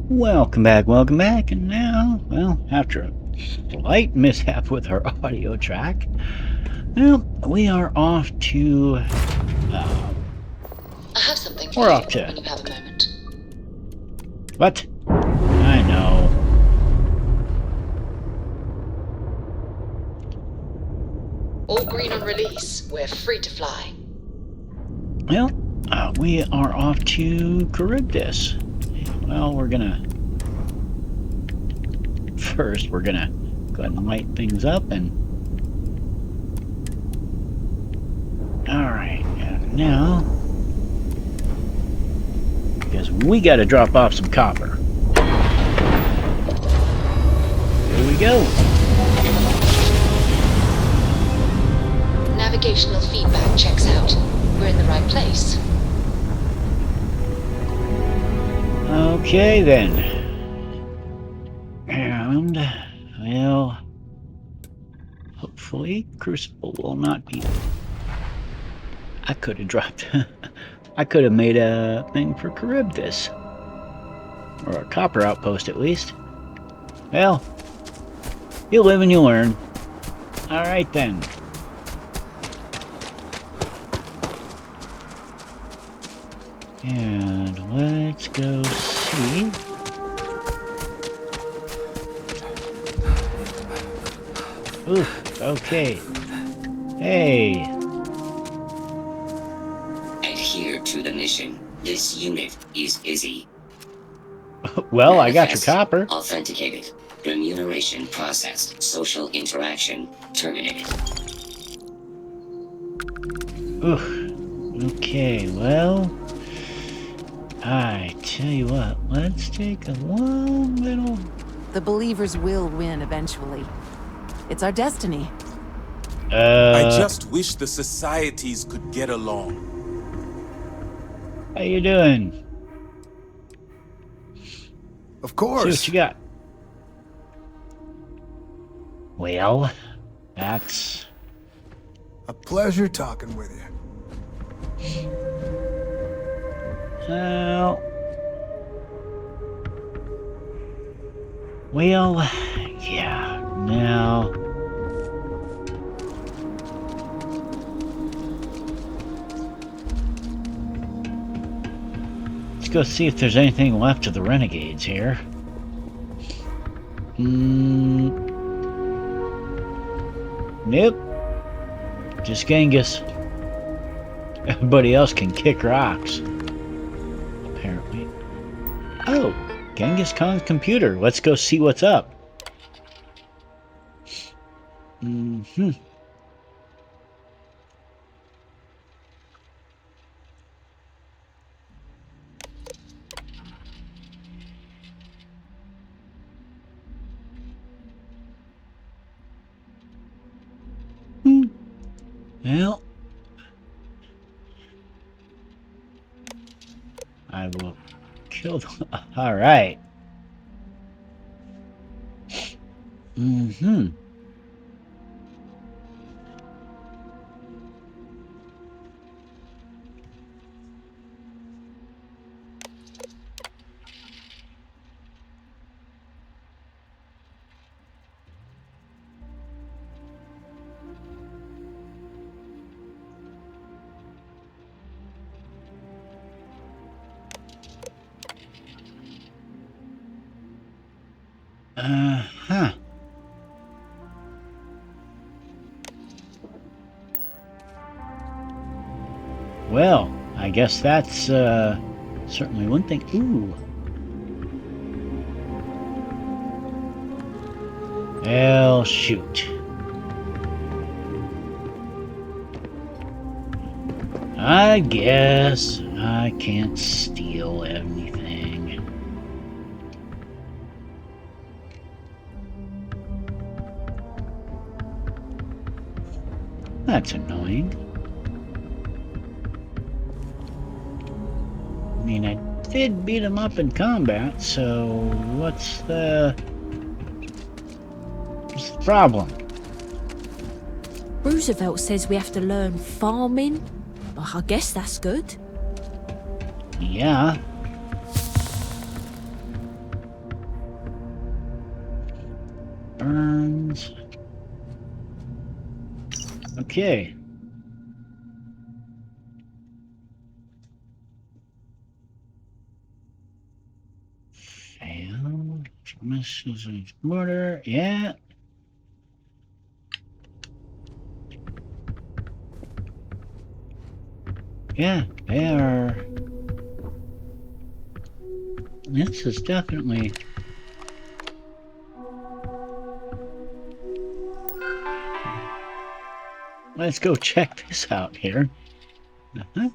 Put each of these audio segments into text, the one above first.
Welcome back, and now, well, after a slight mishap with our audio track, well, we are off to, I have something for we're you off to, when you have a moment. what? I know. All green on release. We're free to fly. Well, we are off to Charybdis. Well, first we're gonna go ahead and light things up and, alright, and now, because we gotta drop off some copper. Here we go. Navigational feedback checks out. We're in the right place. Okay then. And, well, hopefully Crucible will not be... I could have dropped... I could have made a thing for Charybdis. Or a copper outpost at least. Well, you live and you learn. Alright then. And let's go see... Oof, okay. Hey. Adhere to the mission. This unit is busy. Well, I got your copper. Authenticated. Remuneration processed. Social interaction terminated. Oof. Okay, well... I tell you what, let's take a one little... The believers will win eventually. It's our destiny. I just wish the societies could get along. How you doing? Of See course. what you got. Well, that's... A pleasure talking with you. Well, yeah, now... Let's go see if there's anything left of the renegades here. Nope. Just Genghis. Everybody else can kick rocks. Apparently. Oh, Genghis Khan's computer. Let's go see what's up. Well, I will kill them. All right. Well, I guess that's certainly one thing. Ooh. Well, shoot. I guess I can't steal anything. That's annoying. I mean, I did beat him up in combat, so what's the problem? Roosevelt says we have to learn farming. I guess that's good. Yeah. burns. Okay. Fail. Mortar. Yeah. Yeah, they are. This is definitely. Let's go check this out here. Uh-huh.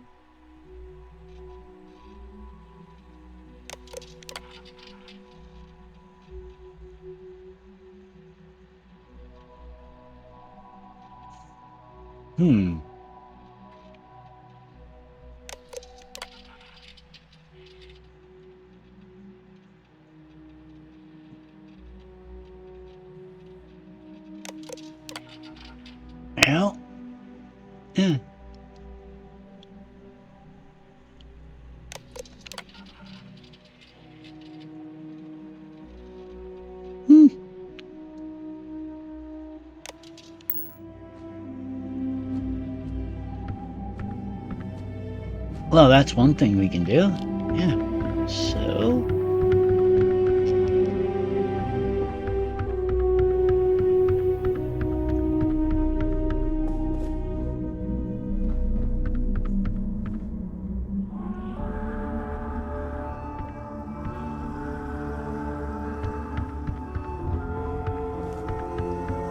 Hmm. Well, yeah. Hmm. Well, that's one thing we can do. Yeah. So.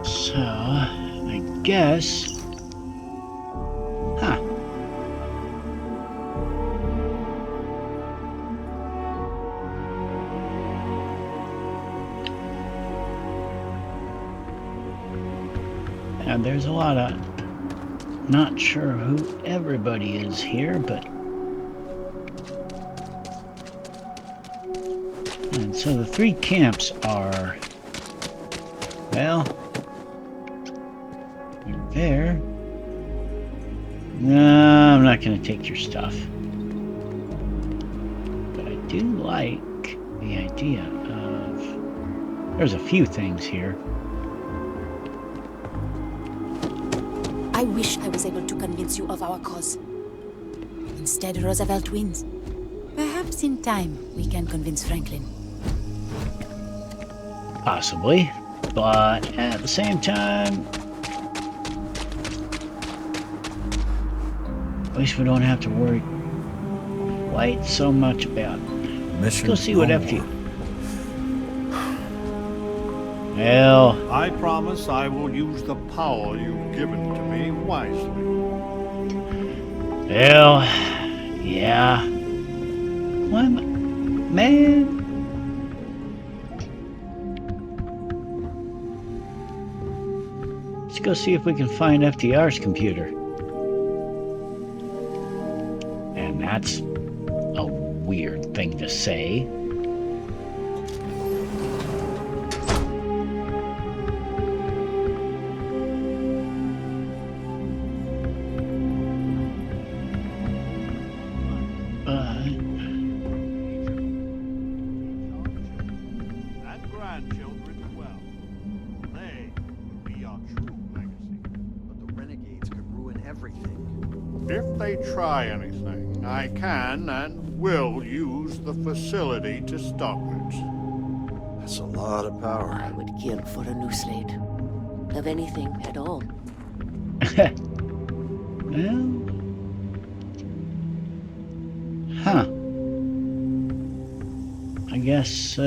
So, I guess. Huh. And there's a lot of. Not sure who everybody is here, but. And so the 3 camps are. Well. There. No, I'm not going to take your stuff. But I do like the idea of... There's a few things here. I wish I was able to convince you of our cause. Instead, Roosevelt wins. Perhaps in time, we can convince Franklin. Possibly. But at the same time... At least we don't have to worry quite so much about it. Let's go see what FT. Well, I promise I will use the power you've given to me wisely. Well, yeah. What, man? Let's go see if we can find FDR's computer. And that's a weird thing to say. If they try anything, I can and will use the facility to stop it. That's a lot of power. I would kill for a new slate. Of anything at all. Well, huh. I guess,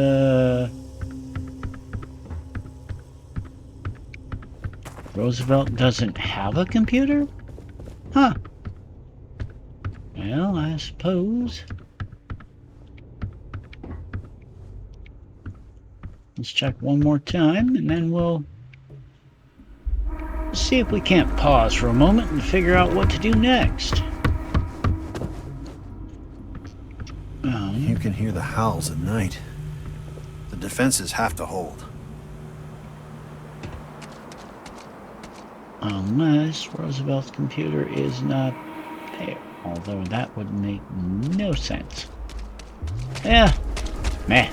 Roosevelt doesn't have a computer? Huh. Well, I suppose. Let's check one more time, and then we'll see if we can't pause for a moment and figure out what to do next. You can hear the howls at night. The defenses have to hold. Unless Roosevelt's computer is not there. Although that would make no sense. Yeah. Meh.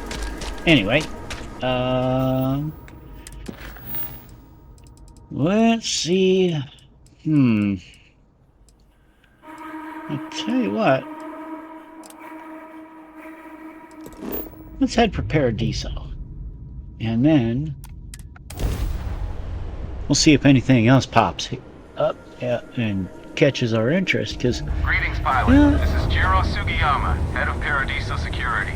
Anyway. Let's see. I'll tell you what. Let's head for Paradiso. And then we'll see if anything else pops up and catches our interest, because... Greetings, pilot. This is Jiro Sugiyama, head of Paradiso Security.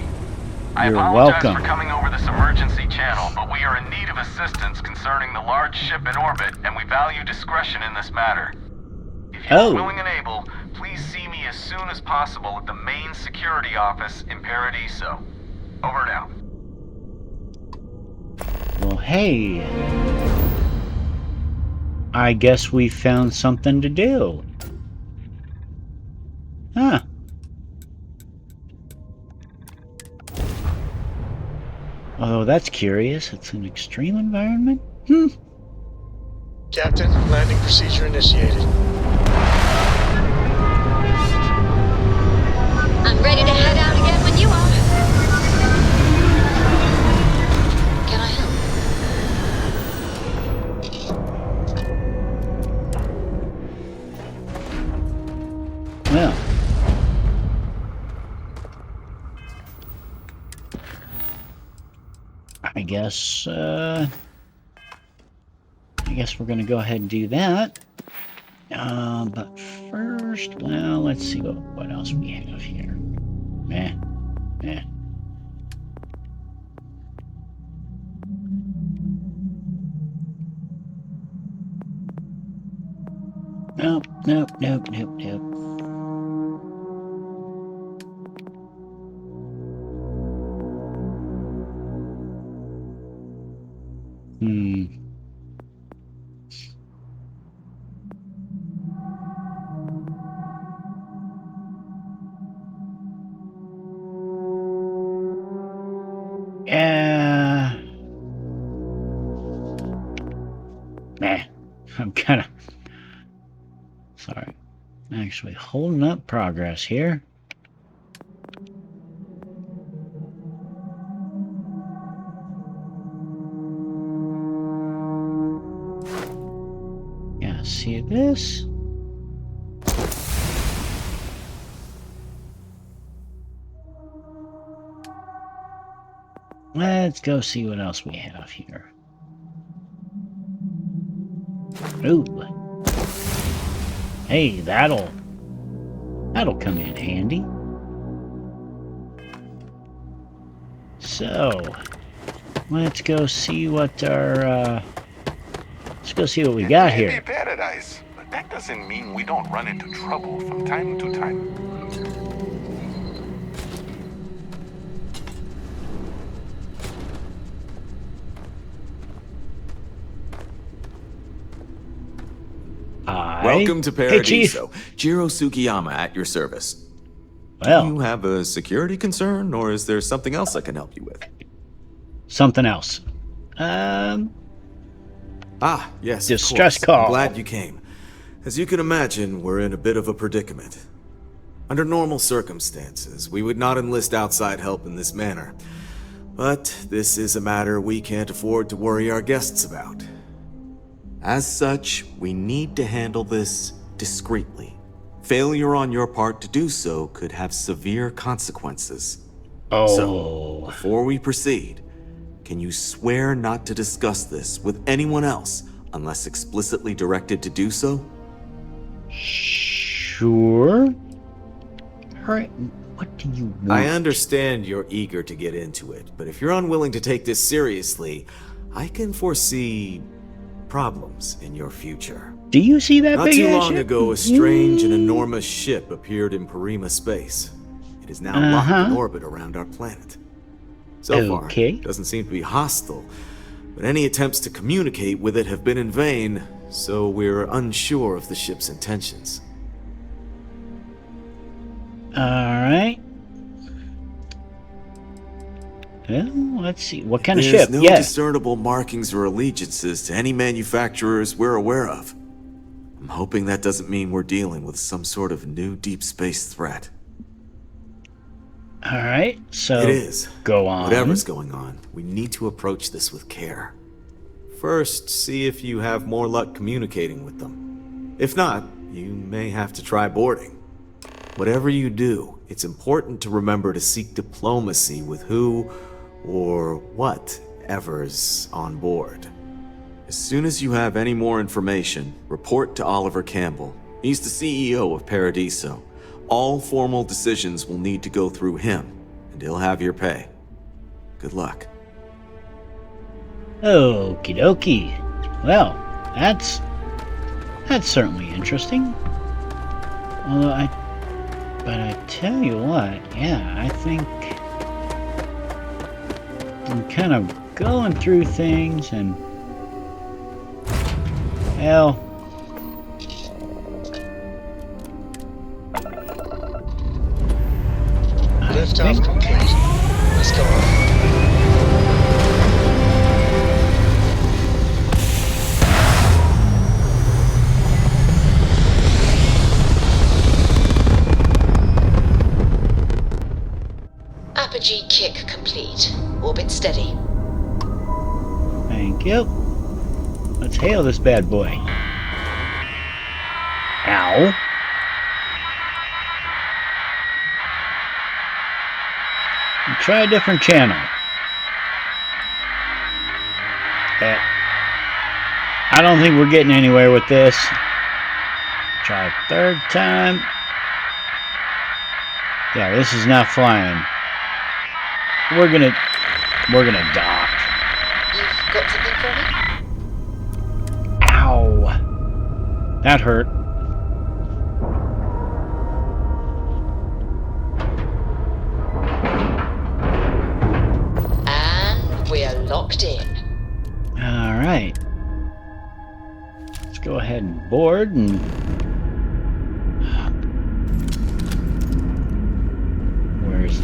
I You're apologize welcome. for coming over this emergency channel, but we are in need of assistance concerning the large ship in orbit, and we value discretion in this matter. If you are willing and able, please see me as soon as possible at the main security office in Paradiso. Over and out. Well, hey. I guess we found something to do. Huh. Although that's curious. It's an extreme environment? Captain, landing procedure initiated. I'm ready to head out again when you are. Can I help? Well. I guess we're gonna go ahead and do that. But first, well, let's see what else we have here. Nope. I'm kind of... Sorry. Actually holding up progress here. Yeah, see this? Let's go see what else we have here. Ooh. Hey, that'll come in handy. So, let's go see what our let's go see what we got here. It may be paradise, but that doesn't mean we don't run into trouble from time to time. Welcome to Paradiso. Hey, Jiro Sugiyama at your service. Well, do you have a security concern, or is there something else I can help you with? Something else. Yes. Distress of course. call. I'm glad you came. As you can imagine, we're in a bit of a predicament. Under normal circumstances, we would not enlist outside help in this manner. But this is a matter we can't afford to worry our guests about. As such, we need to handle this discreetly. Failure on your part to do so could have severe consequences. So, before we proceed, can you swear not to discuss this with anyone else unless explicitly directed to do so? Sure. Alright, what do you want? I understand you're eager to get into it, but if you're unwilling to take this seriously, I can foresee problems in your future. Do you see that Not big too ass long ship? ago, a strange and enormous ship appeared in Parima space. It is now locked in orbit around our planet. So far, it doesn't seem to be hostile, but any attempts to communicate with it have been in vain, so we're unsure of the ship's intentions. Alright. Well, let's see. What kind of There's ship? no discernible markings or allegiances to any manufacturers we're aware of. I'm hoping that doesn't mean we're dealing with some sort of new deep space threat. Alright, so it is. Go on. Whatever's going on, we need to approach this with care. First, see if you have more luck communicating with them. If not, you may have to try boarding. Whatever you do, it's important to remember to seek diplomacy with who or whatever's on board. As soon as you have any more information, report to Oliver Campbell. He's the CEO of Paradiso. All formal decisions will need to go through him, and he'll have your pay. Good luck. Okie dokie. Well, that's certainly interesting. Although I tell you what, yeah, I think I'm kind of going through things and, well, Liftoff complete. Let's go. Apogee kick complete. Orbit steady. thank you. Let's hail this bad boy. Ow. Try a different channel. I don't think we're getting anywhere with this. Try a third time. Yeah, this is not flying. We're gonna dock. You've got something for me? Ow. That hurt. And we're locked in. Alright. Let's go ahead and board and... Where's...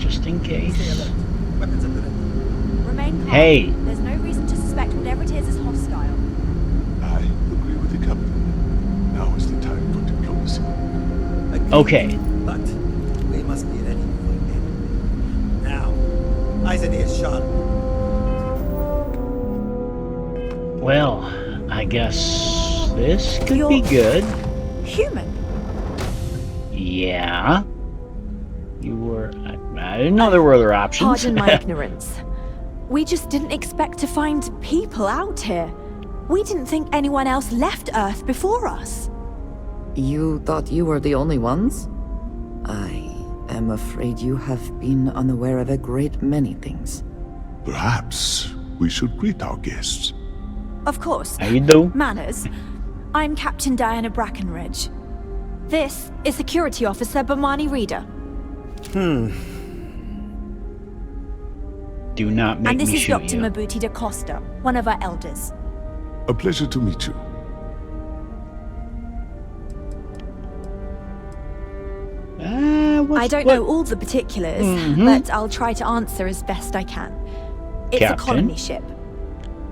Just in case. Remain calm. Hey! There's no reason to suspect whatever it is hostile. I agree with the captain. Now is the time for diplomacy. Okay. But we must be ready for it. Now, eyes and ears sharp. Well, I guess this could You're be good. Human. Yeah. You were... I didn't know there were other options. Pardon my ignorance. We just didn't expect to find people out here. We didn't think anyone else left Earth before us. You thought you were the only ones? I am afraid you have been unaware of a great many things. Perhaps we should greet our guests. Of course. How you do? Manners. I'm Captain Diana Brackenridge. This is Security Officer Bomani Reader. Do not make And this me is shoot Dr. you. Mabuti da Costa, one of our elders. A pleasure to meet you. I don't know all the particulars, but I'll try to answer as best I can. It's Captain? a colony ship.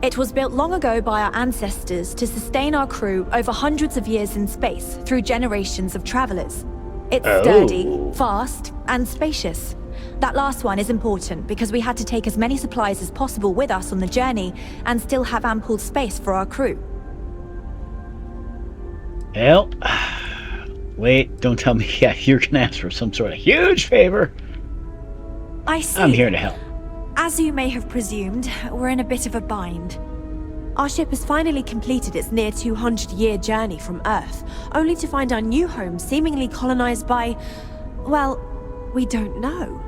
It was built long ago by our ancestors to sustain our crew over hundreds of years in space through generations of travelers. It's sturdy, fast, and spacious. That last one is important because we had to take as many supplies as possible with us on the journey and still have ample space for our crew. Well, wait, don't tell me you're gonna ask for some sort of huge favor. I see. I'm here to help. As you may have presumed, we're in a bit of a bind. Our ship has finally completed its near 200-year journey from Earth, only to find our new home seemingly colonized by, well, we don't know.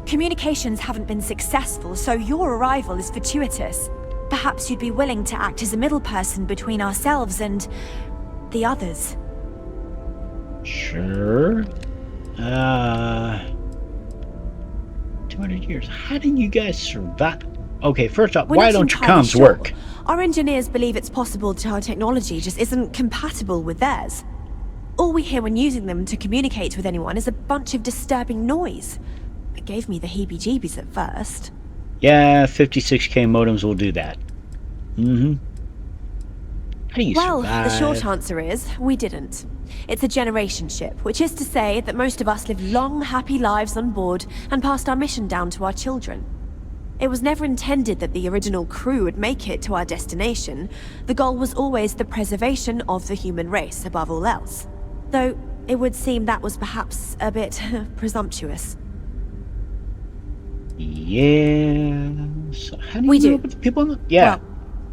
Communications haven't been successful, so your arrival is fortuitous. Perhaps you'd be willing to act as a middle person between ourselves and the others. Sure. 200 years. How did you guys survive? Okay, first off, We're why not don't your entirely comms sure. work? Our engineers believe it's possible that our technology just isn't compatible with theirs. All we hear when using them to communicate with anyone is a bunch of disturbing noise. It gave me the heebie-jeebies at first. Yeah, 56K modems will do that. How do you Well, survive? the short answer is, we didn't. It's a generation ship, which is to say that most of us live long, happy lives on board and passed our mission down to our children. It was never intended that the original crew would make it to our destination. The goal was always the preservation of the human race above all else. Though it would seem that was perhaps a bit presumptuous. Yeah. So how do We you do. know about the people in the... Yeah. Well,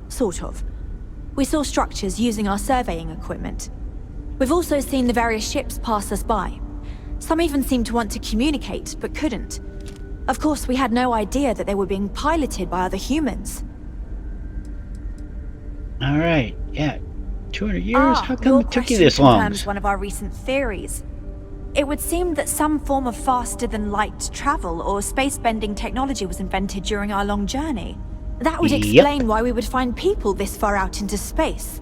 sort of. We saw structures using our surveying equipment. We've also seen the various ships pass us by. Some even seemed to want to communicate, but couldn't. Of course, we had no idea that they were being piloted by other humans. All right. Yeah. 200 years? How come your it took you question this long? confirms one of our recent theories. It would seem that some form of faster-than-light travel or space-bending technology was invented during our long journey. That would explain why we would find people this far out into space.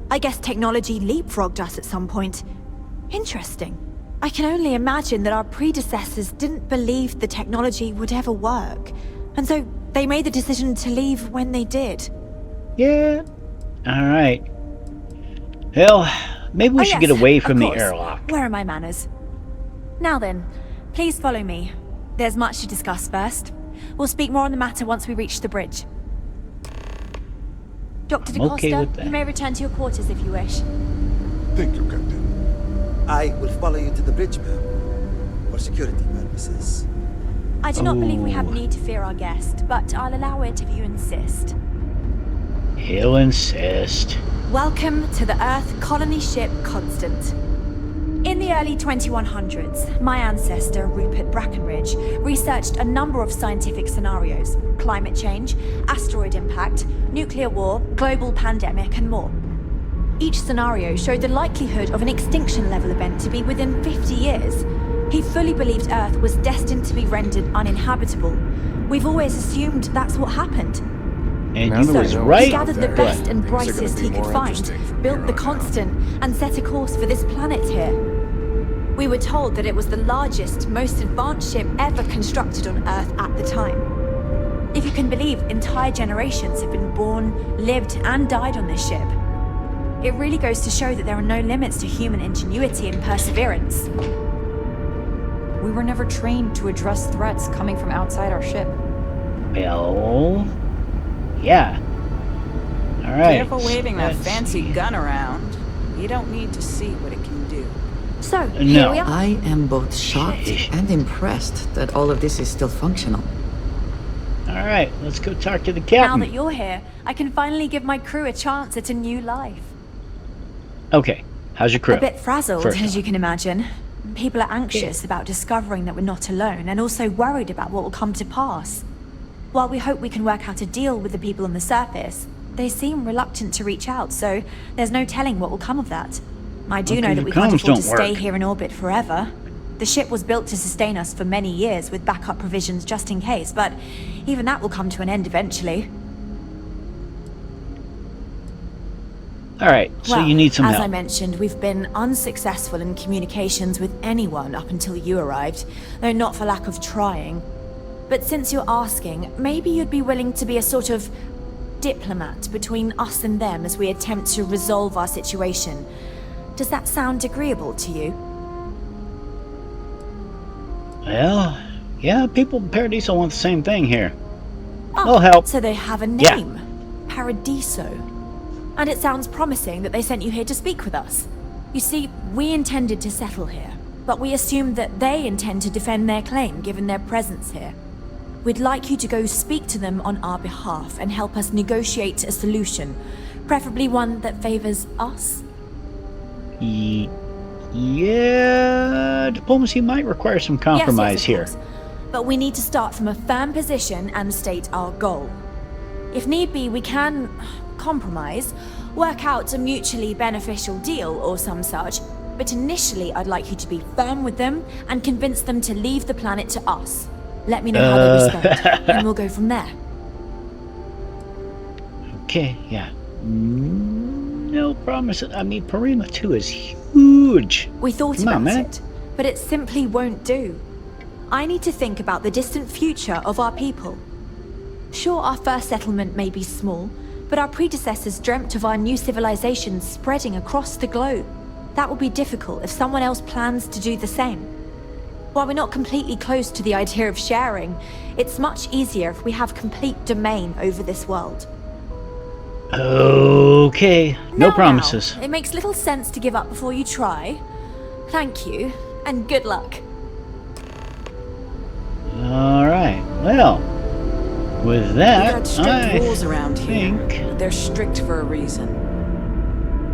I guess technology leapfrogged us at some point. Interesting. I can only imagine that our predecessors didn't believe the technology would ever work, and so they made the decision to leave when they did. Yeah. All right. Well, maybe we should get away from the course. airlock. Where are my manners? Now then, please follow me. There's much to discuss first. We'll speak more on the matter once we reach the bridge. Dr. I'm okay DaCosta, with that. you may return to your quarters if you wish. Thank you, Captain. I will follow you to the bridge, ma'am. For security purposes. I do not believe we have need to fear our guest, but I'll allow it if you insist. He'll insist. Welcome to the Earth colony ship Constant. In the early 2100s, my ancestor, Rupert Brackenridge, researched a number of scientific scenarios: climate change, asteroid impact, nuclear war, global pandemic, and more. Each scenario showed the likelihood of an extinction-level event to be within 50 years. He fully believed Earth was destined to be rendered uninhabitable. We've always assumed that's what happened. And So, you was he right. gathered the best and Things are gonna brightest be he could more find, interesting from built here the on out. Constant, and set a course for this planet here. We were told that it was the largest, most advanced ship ever constructed on Earth at the time. If you can believe, entire generations have been born, lived, and died on this ship. It really goes to show that there are no limits to human ingenuity and perseverance. We were never trained to address threats coming from outside our ship. Well, yeah. All right. Careful waving that Let's fancy see. gun around. You don't need to see what it can do. So, No. here we are. I am both shocked and impressed that all of this is still functional. All right, let's go talk to the Now captain. that you're here, I can finally give my crew a chance at a new life. Okay, how's your crew? A bit frazzled, First as off. you can imagine. People are anxious about discovering that we're not alone, and also worried about what will come to pass. While we hope we can work out a deal with the people on the surface, they seem reluctant to reach out, so there's no telling what will come of that. I do know that we can't comms afford to don't stay work. here in orbit forever. The ship was built to sustain us for many years with backup provisions just in case, but even that will come to an end eventually. All right, so Well, you need some as help. I mentioned, we've been unsuccessful in communications with anyone up until you arrived, though not for lack of trying. But since you're asking, maybe you'd be willing to be a sort of diplomat between us and them as we attempt to resolve our situation. Does that sound agreeable to you? Well, yeah, people in Paradiso want the same thing here. Oh, We'll help. So they have a Yeah. name. Paradiso. And it sounds promising that they sent you here to speak with us. You see, we intended to settle here, but we assumed that they intend to defend their claim given their presence here. We'd like you to go speak to them on our behalf and help us negotiate a solution, preferably one that favors us. Yeah, diplomacy might require some compromise Yes, of here. course. But we need to start from a firm position and state our goal. If need be, we can compromise, work out a mutually beneficial deal or some such, but initially I'd like you to be firm with them and convince them to leave the planet to us. Let me know how they respond, and we'll go from there. Okay, yeah. No promises. I mean, Parima 2 is huge. We thought Come on, about man. it, but it simply won't do. I need to think about the distant future of our people. Sure, our first settlement may be small, but our predecessors dreamt of our new civilization spreading across the globe. That will be difficult if someone else plans to do the same. While we're not completely close to the idea of sharing, it's much easier if we have complete domain over this world. Okay, no promises. It makes little sense to give up before you try. Thank you, and good luck. Alright, well, with that, We got strict rules around here. They're strict for a reason.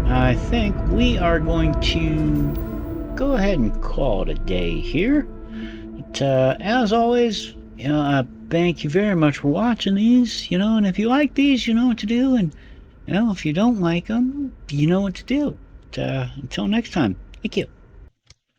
I think we are going to go ahead and call it a day here. But, as always, you know, I thank you very much for watching these, you know, and if you like these, you know what to do, and, you know, if you don't like them, you know what to do. But, until next time, thank you.